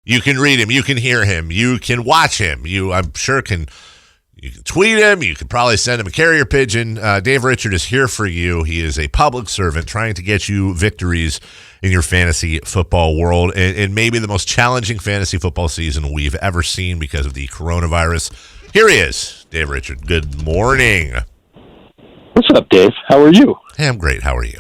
You can read him. You can hear him. You can watch him. I'm sure, you can tweet him. You could probably send him a carrier pigeon. Dave Richard is here for you. He is a public servant trying to get you victories in your fantasy football world, and maybe the most challenging fantasy football season we've ever seen because of the coronavirus. Here he is, Dave Richard. Good morning. What's up, Dave? How are you? Hey, I'm great. How are you?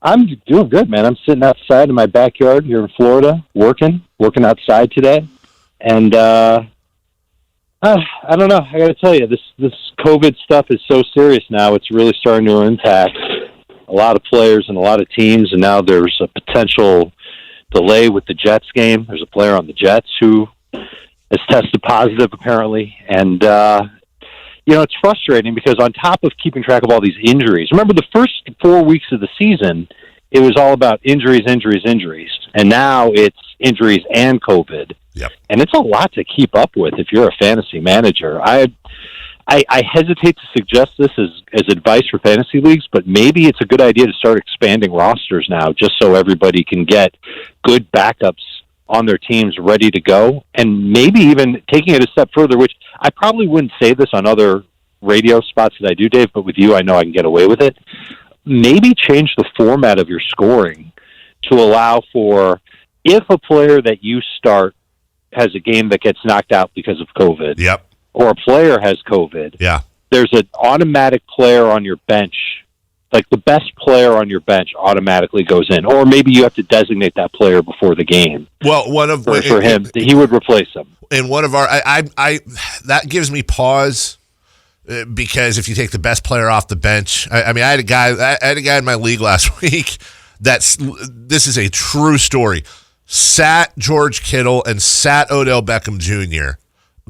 I'm doing good, man. I'm sitting outside in my backyard here in Florida, working outside today. And I don't know. I got to tell you, this COVID stuff is so serious now. It's really starting to impact a lot of players and a lot of teams. And now there's a potential delay with the Jets game. There's a player on the Jets who has tested positive, apparently. And it's frustrating because on top of keeping track of all these injuries, remember the first 4 weeks of the season, it was all about injuries. And now it's injuries and COVID. Yep. And it's a lot to keep up with if you're a fantasy manager. I hesitate to suggest this as advice for fantasy leagues, but maybe it's a good idea to start expanding rosters now just so everybody can get good backups on their teams ready to go, and maybe even taking it a step further, which I probably wouldn't say this on other radio spots that I do, Dave, but with you, I know I can get away with it. Maybe change the format of your scoring to allow for, if a player that you start has a game that gets knocked out because of COVID, yep, or a player has COVID, yeah, there's an automatic player on your bench. Like the best player on your bench automatically goes in, or maybe you have to designate that player before the game. Well, for him, he would replace him. And one of our, that gives me pause because if you take the best player off the bench, I had a guy in my league last week this is a true story. Sat George Kittle and sat Odell Beckham Jr.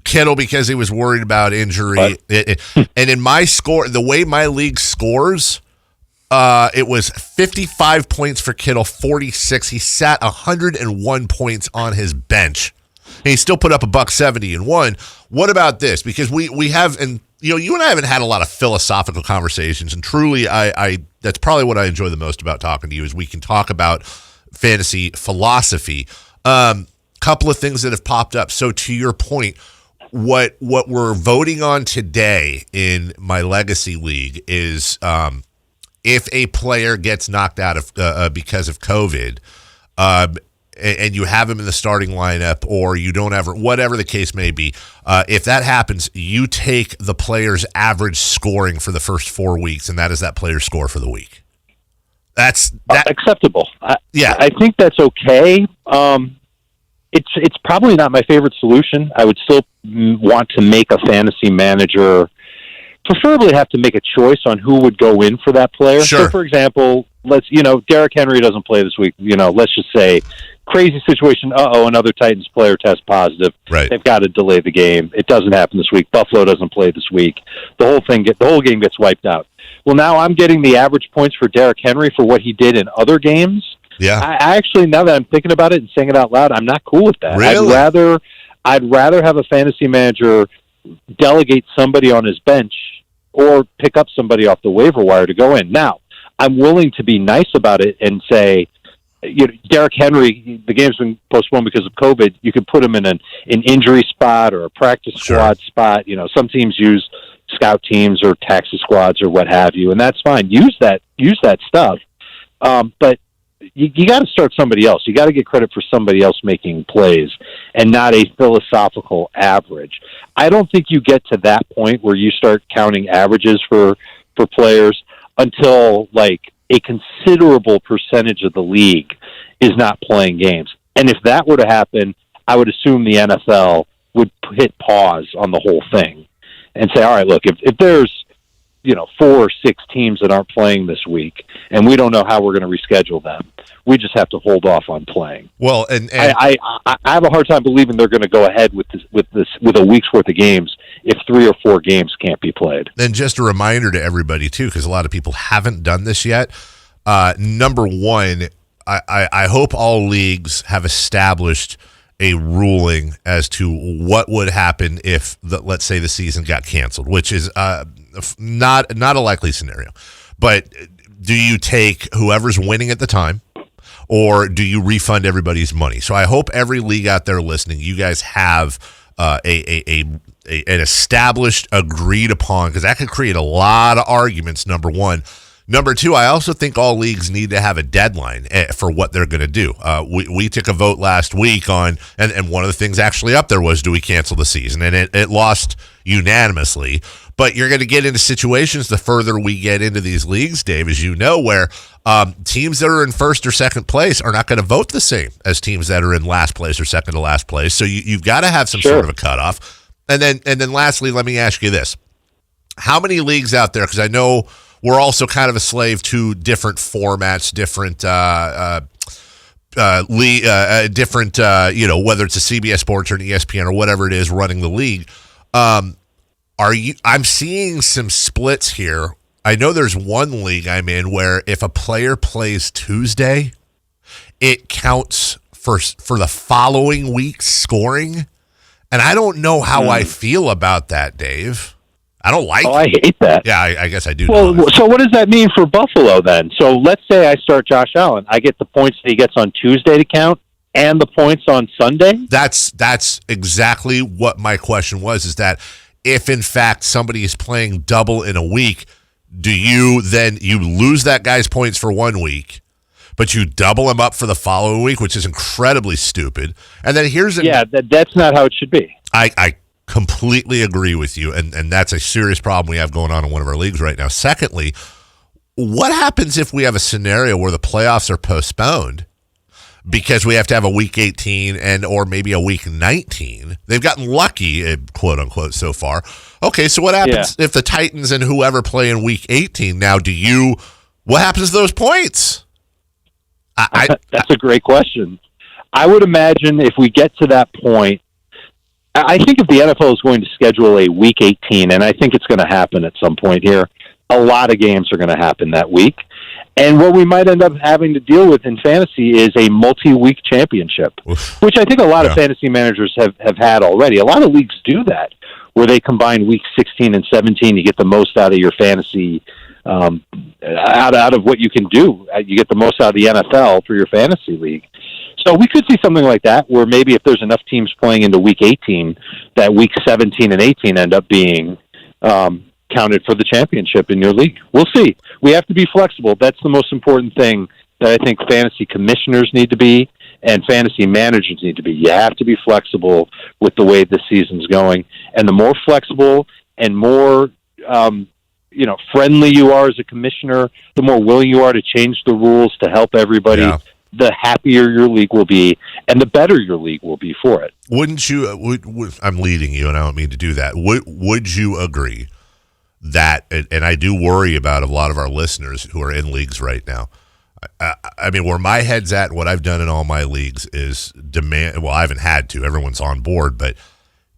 Kittle because he was worried about injury, and in my score, the way my league scores. It was 55 points for Kittle, 46. He sat 101 points on his bench. And he still put up $170 and won. What about this? Because we have, and you and I haven't had a lot of philosophical conversations, and truly, I that's probably what I enjoy the most about talking to you is we can talk about fantasy philosophy. Couple of things that have popped up. So to your point, what we're voting on today in my legacy league is. If a player gets knocked out of because of COVID, and you have him in the starting lineup, or you don't ever, whatever the case may be, if that happens, you take the player's average scoring for the first 4 weeks, and that is that player's score for the week. That's acceptable. Yeah, I think that's okay. It's probably not my favorite solution. I would still want to make a fantasy manager. Preferably have to make a choice on who would go in for that player. Sure. So, for example, Derrick Henry doesn't play this week. Let's just say, crazy situation. Another Titans player tests positive. Right. They've got to delay the game. It doesn't happen this week. Buffalo doesn't play this week. The whole game gets wiped out. Well, now I'm getting the average points for Derrick Henry for what he did in other games. Yeah. I actually, now that I'm thinking about it and saying it out loud, I'm not cool with that. Really? I'd rather have a fantasy manager delegate somebody on his bench or pick up somebody off the waiver wire to go in. Now, I'm willing to be nice about it and say, Derrick Henry, the game's been postponed because of COVID. You could put him in an injury spot or a practice squad spot. Some teams use scout teams or taxi squads or what have you, and that's fine. Use that stuff. But you got to start somebody else. You got to get credit for somebody else making plays and not a philosophical average. I don't think you get to that point where you start counting averages for players until like a considerable percentage of the league is not playing games. And if that were to happen, I would assume the NFL would hit pause on the whole thing and say, all right, look, if there's 4 or 6 teams that aren't playing this week, and we don't know how we're going to reschedule them. We just have to hold off on playing. Well, and I have a hard time believing they're going to go ahead with a week's worth of games if 3 or 4 games can't be played. And just a reminder to everybody too, because a lot of people haven't done this yet. Number one, I hope all leagues have established a ruling as to what would happen if, let's say, the season got canceled, which is not a likely scenario. But do you take whoever's winning at the time, or do you refund everybody's money? So I hope every league out there listening, you guys have an established, agreed upon, because that could create a lot of arguments, number one. Number two, I also think all leagues need to have a deadline for what they're going to do. We took a vote last week on, and one of the things actually up there was, do we cancel the season? And it lost unanimously. But you're going to get into situations the further we get into these leagues, Dave, as you know, where teams that are in first or second place are not going to vote the same as teams that are in last place or second to last place. So you've got to have some sort of a cutoff. And then lastly, let me ask you this. How many leagues out there, because I know we're also kind of a slave to different formats, different different, whether it's a CBS Sports or an ESPN or whatever it is running the league. I'm seeing some splits here. I know there's one league I'm in where if a player plays Tuesday, it counts for the following week's scoring. And I don't know how I feel about that, Dave. I don't like it. I hate that. Yeah, I guess I do. Well, so what does that mean for Buffalo then? So let's say I start Josh Allen. I get the points that he gets on Tuesday to count and the points on Sunday? That's exactly what my question was, is that if, in fact, somebody is playing double in a week, do you lose that guy's points for 1 week, but you double him up for the following week, which is incredibly stupid. And then that's not how it should be. I completely agree with you, and that's a serious problem we have going on in one of our leagues right now. Secondly, what happens if we have a scenario where the playoffs are postponed because we have to have a week 18 or maybe a week 19? They've gotten lucky, quote unquote, so far. Okay, so what happens if the Titans and whoever play in week 18? Now, what happens to those points? That's a great question. I would imagine if we get to that point, I think if the NFL is going to schedule a week 18, and I think it's going to happen at some point here, a lot of games are going to happen that week. And what we might end up having to deal with in fantasy is a multi-week championship, which I think a lot of fantasy managers have had already. A lot of leagues do that, where they combine week 16 and 17. You get the most out of your fantasy, out of what you can do. You get the most out of the NFL for your fantasy league. So we could see something like that, where maybe if there's enough teams playing into week 18, that week 17 and 18 end up being counted for the championship in your league. We'll see. We have to be flexible. That's the most important thing that I think fantasy commissioners need to be and fantasy managers need to be. You have to be flexible with the way the season's going. And the more flexible and more friendly you are as a commissioner, the more willing you are to change the rules to help everybody. Yeah. The happier your league will be, and the better your league will be for it. Wouldn't you? I'm leading you, and I don't mean to do that. Would you agree that? And I do worry about a lot of our listeners who are in leagues right now. I mean, where my head's at, and what I've done in all my leagues is demand. Well, I haven't had to. Everyone's on board, but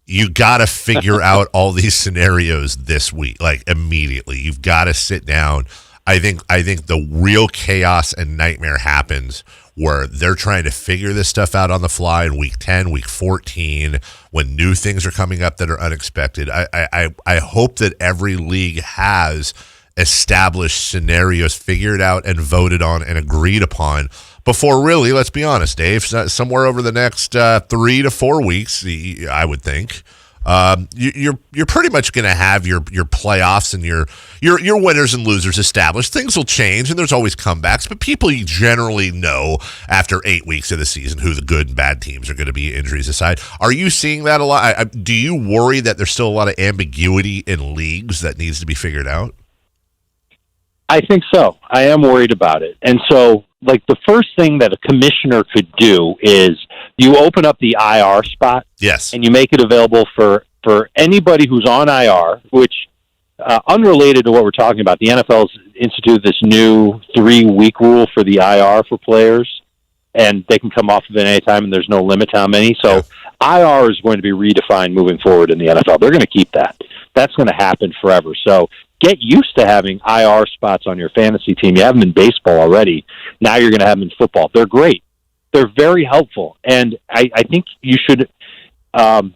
you got to figure out all these scenarios this week, like immediately. You've got to sit down. I think the real chaos and nightmare happens where they're trying to figure this stuff out on the fly in week 10, week 14, when new things are coming up that are unexpected. I hope that every league has established scenarios figured out and voted on and agreed upon before, really, let's be honest, Dave, somewhere over the next 3 to 4 weeks, I would think. You're pretty much going to have your playoffs and your winners and losers established. Things will change, and there's always comebacks, but people generally know after 8 weeks of the season who the good and bad teams are going to be, injuries aside. Are you seeing that a lot? Do you worry that there's still a lot of ambiguity in leagues that needs to be figured out? I think so. I am worried about it. And so, the first thing that a commissioner could do is you open up the IR spot. Yes. And you make it available for anybody who's on IR, which, unrelated to what we're talking about, the NFL's instituted this new 3-week rule for the IR for players, and they can come off of it anytime, and there's no limit to how many. So IR is going to be redefined moving forward in the NFL. They're going to keep that. That's going to happen forever. So get used to having IR spots on your fantasy team. You have them in baseball already. Now you're going to have them in football. They're great. They're very helpful. And I think you should add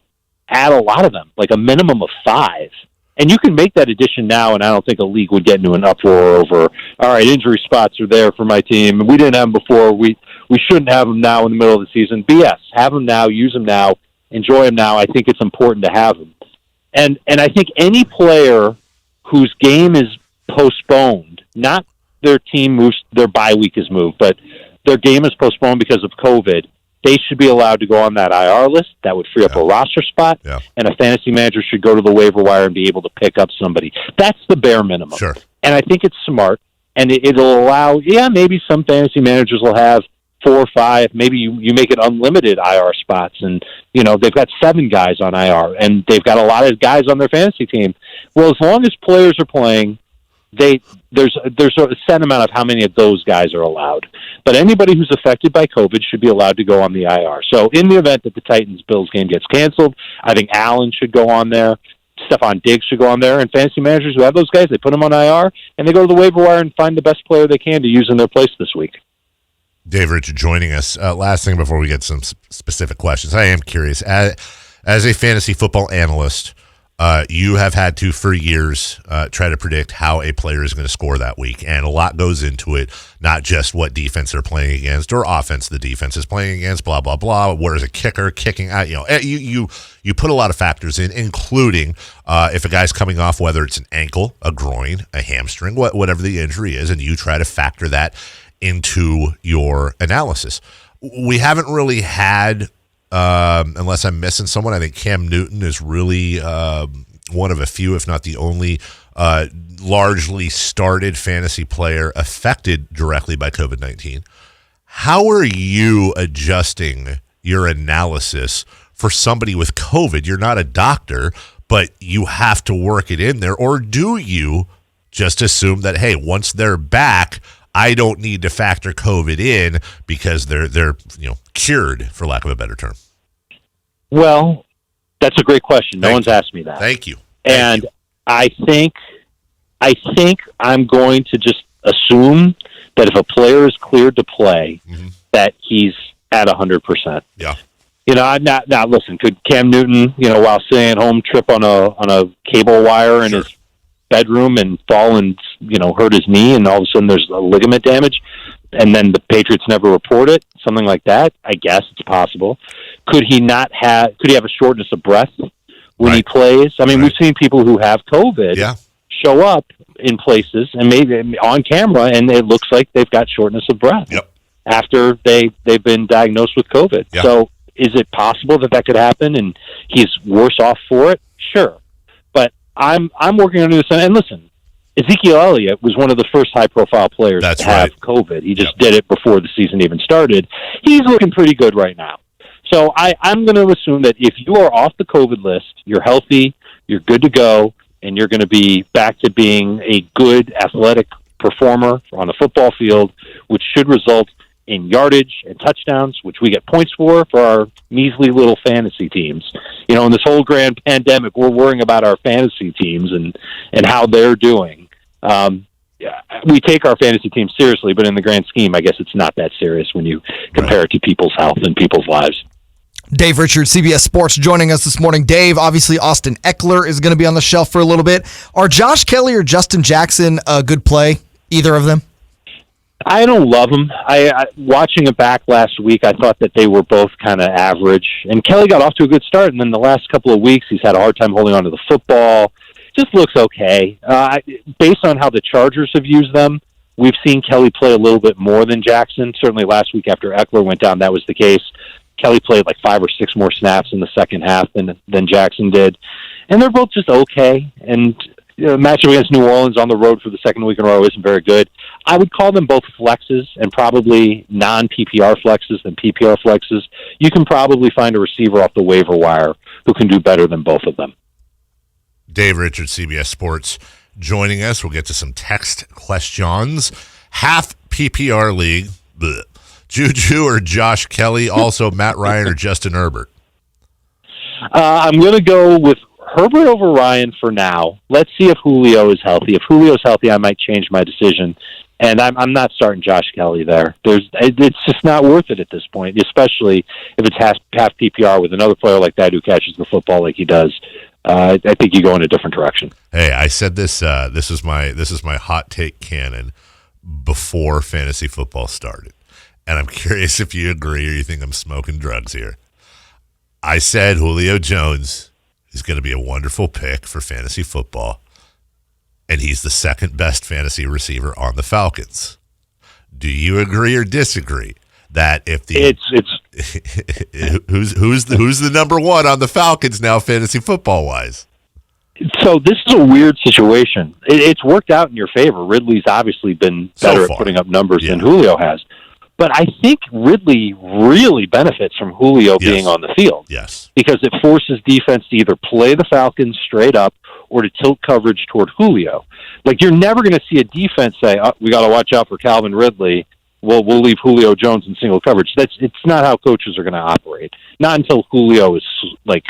a lot of them, like a minimum of 5. And you can make that addition now, and I don't think a league would get into an uproar over, all right, injury spots are there for my team. We didn't have them before. We we shouldn't have them now in the middle of the season. BS. Have them now. Use them now. Enjoy them now. I think it's important to have them. And I think any player whose game is postponed, not their team moves, their bye week is moved, but their game is postponed because of COVID, they should be allowed to go on that IR list. That would free up a roster spot, and a fantasy manager should go to the waiver wire and be able to pick up somebody. That's the bare minimum. Sure. And I think it's smart, and it'll allow, maybe some fantasy managers will have 4 or 5, maybe you make it unlimited IR spots, and they've got 7 guys on IR, and they've got a lot of guys on their fantasy team. Well, as long as players are playing, there's a set amount of how many of those guys are allowed. But anybody who's affected by COVID should be allowed to go on the IR. So in the event that the Titans-Bills game gets canceled, I think Allen should go on there. Stephon Diggs should go on there. And fantasy managers who have those guys, they put them on IR, and they go to the waiver wire and find the best player they can to use in their place this week. Dave Richard joining us. Last thing before we get some specific questions. I am curious. As a fantasy football analyst, you have had to, for years, try to predict how a player is going to score that week. And a lot goes into it, not just what defense they're playing against or offense the defense is playing against, blah, blah, blah. Where is a kicker kicking out? You put a lot of factors in, including if a guy's coming off, whether it's an ankle, a groin, a hamstring, whatever the injury is, and you try to factor that into your analysis. We haven't really had, unless I'm missing someone, I think Cam Newton is really one of a few, if not the only, largely started fantasy player affected directly by COVID-19. How are you adjusting your analysis for somebody with COVID? You're not a doctor, but you have to work it in there. Or do you just assume that, hey, once they're back, I don't need to factor COVID in because they're cured, for lack of a better term? Well, that's a great question. No one's asked me that. Thank you. And I think I'm going to just assume that if a player is cleared to play, that he's at 100%. Yeah. Now listen, could Cam Newton, while sitting at home, trip on a cable wire in his bedroom and fall and hurt his knee, and all of a sudden there's a ligament damage, and then the Patriots never report it? Something like that. I guess it's possible. Could he have a shortness of breath when he plays? I mean, we've seen people who have COVID show up in places and maybe on camera, and it looks like they've got shortness of breath after they've been diagnosed with COVID. So is it possible that could happen and he's worse off for it? Sure. But I'm working under this. And listen, Ezekiel Elliott was one of the first high-profile players to have COVID. He just did it before the season even started. He's looking pretty good right now. So I'm going to assume that if you are off the COVID list, you're healthy, you're good to go, and you're going to be back to being a good athletic performer on the football field, which should result in yardage and touchdowns, which we get points for our measly little fantasy teams. In this whole grand pandemic, we're worrying about our fantasy teams and how they're doing. We take our fantasy team seriously, but in the grand scheme, I guess it's not that serious when you compare it to people's health and people's lives. Dave Richard, CBS Sports, joining us this morning. Dave, obviously Austin Eckler is going to be on the shelf for a little bit. Are Josh Kelly or Justin Jackson a good play, either of them? I don't love them. I watching it back last week, I thought that they were both kind of average. And Kelly got off to a good start, and then the last couple of weeks, he's had a hard time holding on to the football. Just looks okay. Based on how the Chargers have used them, we've seen Kelly play a little bit more than Jackson. Certainly last week after Eckler went down, that was the case. Kelly played like 5 or 6 more snaps in the second half than Jackson did. And they're both just okay. And matchup against New Orleans on the road for the second week in a row isn't very good. I would call them both flexes, and probably non-PPR flexes than PPR flexes. You can probably find a receiver off the waiver wire who can do better than both of them. Dave Richard, CBS Sports, joining us. We'll get to some text questions. Half PPR league, bleh. Juju or Josh Kelly, also Matt Ryan or Justin Herbert? I'm going to go with Herbert over Ryan for now. Let's see if Julio is healthy. If Julio's healthy, I might change my decision. And I'm not starting Josh Kelly there. It's just not worth it at this point, especially if it's half PPR with another player like that who catches the football like he does. I think you go in a different direction. Hey, I said this. This is my hot take canon before fantasy football started, and I'm curious if you agree or you think I'm smoking drugs here. I said Julio Jones is going to be a wonderful pick for fantasy football, and he's the second best fantasy receiver on the Falcons. Do you agree or disagree that if the who's the number one on the Falcons now, fantasy football wise? So this is a weird situation. It's worked out in your favor. Ridley's obviously been better at putting up numbers than Julio has. But I think Ridley really benefits from Julio being on the field. Yes. Because it forces defense to either play the Falcons straight up or to tilt coverage toward Julio. Like, you're never going to see a defense say, oh, we got to watch out for Calvin Ridley. We'll leave Julio Jones in single coverage. It's not how coaches are going to operate. Not until Julio is, like,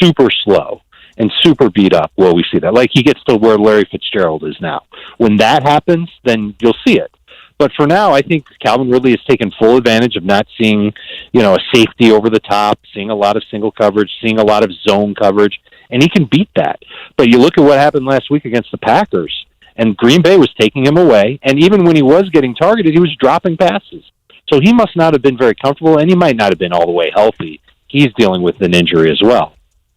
super slow and super beat up will we see that. Like, he gets to where Larry Fitzgerald is now. When that happens, then you'll see it. But for now, I think Calvin Ridley has taken full advantage of not seeing, a safety over the top, seeing a lot of single coverage, seeing a lot of zone coverage, and he can beat that. But you look at what happened last week against the Packers, and Green Bay was taking him away, and even when he was getting targeted, he was dropping passes. So he must not have been very comfortable, and he might not have been all the way healthy. He's dealing with an injury as well.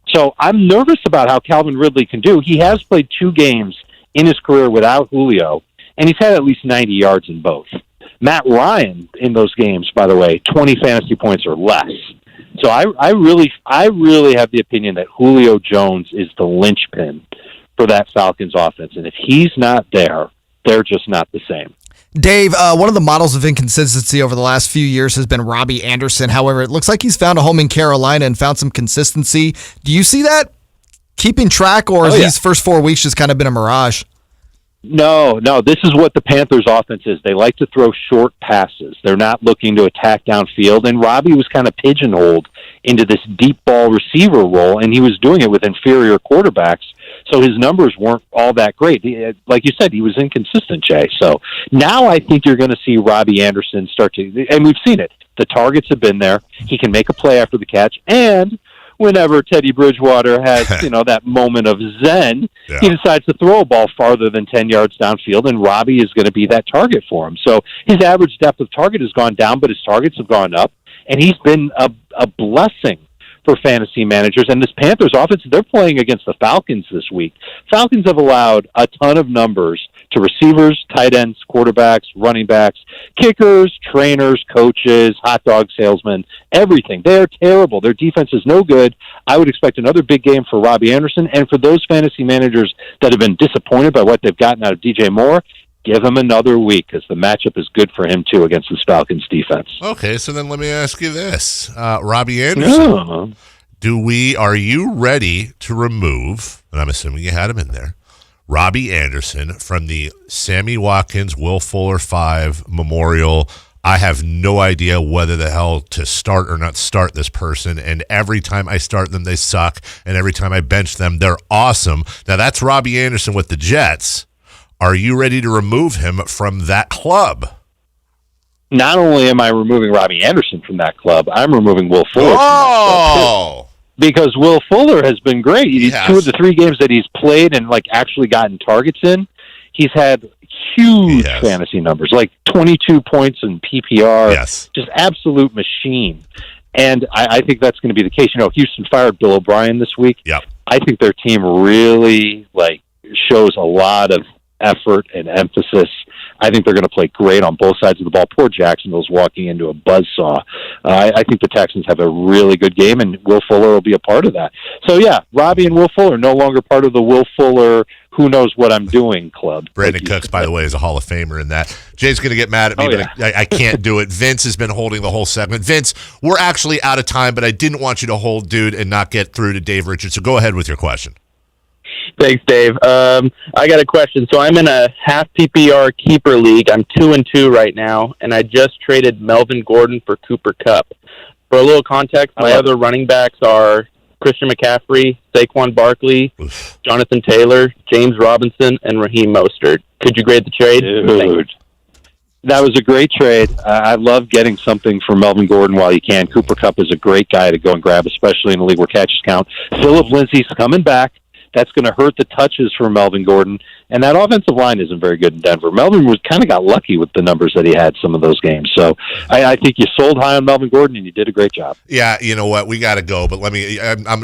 So I'm nervous about how Calvin Ridley can do. He has played 2 games in his career without Julio, and he's had at least 90 yards in both. Matt Ryan in those games, by the way, 20 fantasy points or less. So I really have the opinion that Julio Jones is the linchpin for that Falcons offense. And if he's not there, they're just not the same. Dave, one of the models of inconsistency over the last few years has been Robbie Anderson. However, it looks like he's found a home in Carolina and found some consistency. Do you see that keeping track, or has these first 4 weeks just kind of been a mirage? No, this is what the Panthers' offense is. They like to throw short passes. They're not looking to attack downfield, and Robbie was kind of pigeonholed into this deep ball receiver role, and he was doing it with inferior quarterbacks, so his numbers weren't all that great. Like you said, he was inconsistent, Jay. So now I think you're going to see Robbie Anderson start to, and we've seen it. The targets have been there. He can make a play after the catch, and whenever Teddy Bridgewater has, that moment of zen, he decides to throw a ball farther than 10 yards downfield, and Robbie is going to be that target for him. So his average depth of target has gone down, but his targets have gone up, and he's been a blessing for fantasy managers. And this Panthers offense, they're playing against the Falcons this week. Falcons have allowed a ton of numbers to receivers, tight ends, quarterbacks, running backs, kickers, trainers, coaches, hot dog salesmen, everything. They're terrible. Their defense is no good. I would expect another big game for Robbie Anderson. And for those fantasy managers that have been disappointed by what they've gotten out of DJ Moore, give him another week, because the matchup is good for him, too, against this Falcons defense. Okay, so then let me ask you this. Robbie Anderson, are you ready to remove, and I'm assuming you had him in there, Robbie Anderson from the Sammy Watkins, Will Fuller 5 Memorial? I have no idea whether the hell to start or not start this person, and every time I start them, they suck, and every time I bench them, they're awesome. Now, that's Robbie Anderson with the Jets. Are you ready to remove him from that club? Not only am I removing Robbie Anderson from that club, I'm removing Will Fuller from that club, too. Because Will Fuller has been great. Yes. 2 of the 3 games that he's played and actually gotten targets in, he's had huge fantasy numbers, like 22 points in PPR. Yes. Just absolute machine. And I think that's going to be the case. Houston fired Bill O'Brien this week. Yep. I think their team really shows a lot of effort and emphasis. I think they're going to play great on both sides of the ball. Poor Jacksonville's walking into a buzzsaw. I think the Texans have a really good game, and Will Fuller will be a part of that. So, Robbie and Will Fuller no longer part of the Will Fuller who knows what I'm doing club. Brandon Cooks, by the way, is a Hall of Famer in that. Jay's going to get mad at me, but I can't do it. Vince has been holding the whole segment. Vince, we're actually out of time, but I didn't want you to hold, dude, and not get through to Dave Richards. So go ahead with your question. Thanks, Dave. I got a question. So I'm in a half PPR keeper league. I'm 2-2 right now, and I just traded Melvin Gordon for Cooper Kupp. For a little context, my other running backs are Christian McCaffrey, Saquon Barkley, Jonathan Taylor, James Robinson, and Raheem Mostert. Could you grade the trade? Dude, that was a great trade. I love getting something for Melvin Gordon while you can. Cooper Kupp is a great guy to go and grab, especially in a league where catches count. Phillip Lindsay's coming back. That's going to hurt the touches for Melvin Gordon. And that offensive line isn't very good in Denver. Melvin was kind of got lucky with the numbers that he had some of those games. So I think you sold high on Melvin Gordon, and you did a great job. Yeah, you know what? We got to go, but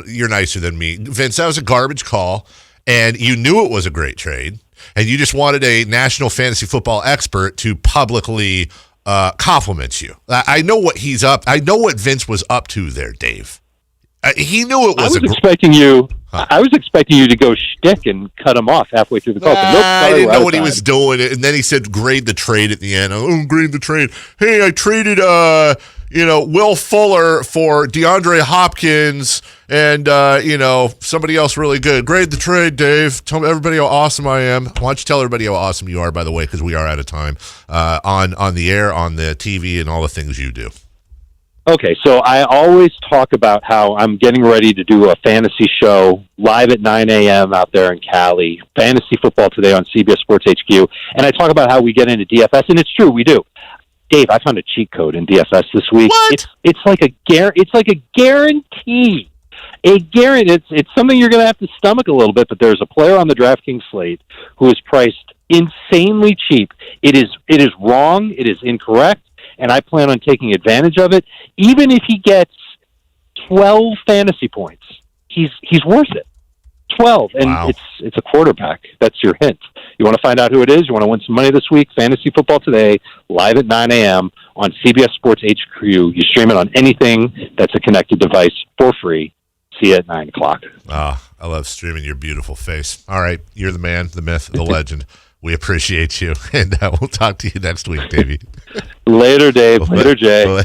you're nicer than me. Vince, that was a garbage call, and you knew it was a great trade, and you just wanted a national fantasy football expert to publicly compliment you. I know what he's up. I know what Vince was up to there, Dave. He knew it was. Expecting you. Huh. I was expecting you to go shtick and cut him off halfway through the call. Nope, I didn't know what he was doing, and then he said, "Grade the trade" at the end. Oh, grade the trade. Hey, I traded Will Fuller for DeAndre Hopkins and somebody else really good. Grade the trade, Dave. Tell everybody how awesome I am. Why don't you tell everybody how awesome you are? By the way, because we are out of time on the air, on the TV, and all the things you do. Okay, so I always talk about how I'm getting ready to do a fantasy show live at 9 a.m. out there in Cali, Fantasy Football Today on CBS Sports HQ, and I talk about how we get into DFS, and it's true, we do. Dave, I found a cheat code in DFS this week. What? It's like a guarantee. It's something you're going to have to stomach a little bit, but there's a player on the DraftKings slate who is priced insanely cheap. It is wrong. It is incorrect. And I plan on taking advantage of it. Even if he gets 12 fantasy points, he's worth it. 12, and wow. It's a quarterback. That's your hint. You want to find out who it is? You want to win some money this week? Fantasy Football Today, live at 9 a.m. on CBS Sports HQ. You stream it on anything that's a connected device for free. See you at 9 o'clock. I love streaming your beautiful face. All right, you're the man, the myth, the legend. We appreciate you, and we'll talk to you next week, Davey. Later, Dave. Later, Jay.